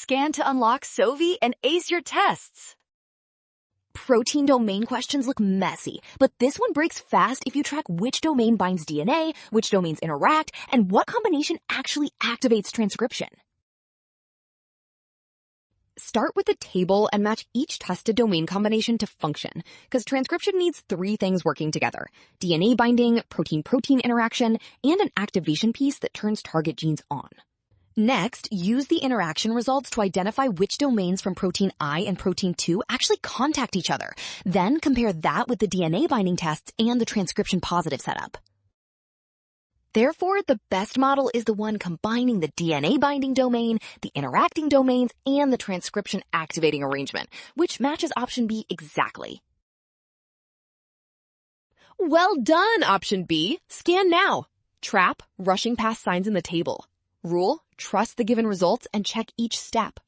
Scan to unlock Sovi and ace your tests. Protein domain questions look messy, but this one breaks fast if you track which domain binds DNA, which domains interact, and what combination actually activates transcription. Start with a table and match each tested domain combination to function, because transcription needs 3 things working together: DNA binding, protein-protein interaction, and an activation piece that turns target genes on. Next, use the interaction results to identify which domains from protein I and protein 2 actually contact each other. Then compare that with the DNA binding tests and the transcription positive setup. Therefore, the best model is the one combining the DNA binding domain, the interacting domains, and the transcription activating arrangement, which matches option B exactly. Well done, option B. Scan now. Trap, rushing past signs in the table. Rule, trust the given results and check each step.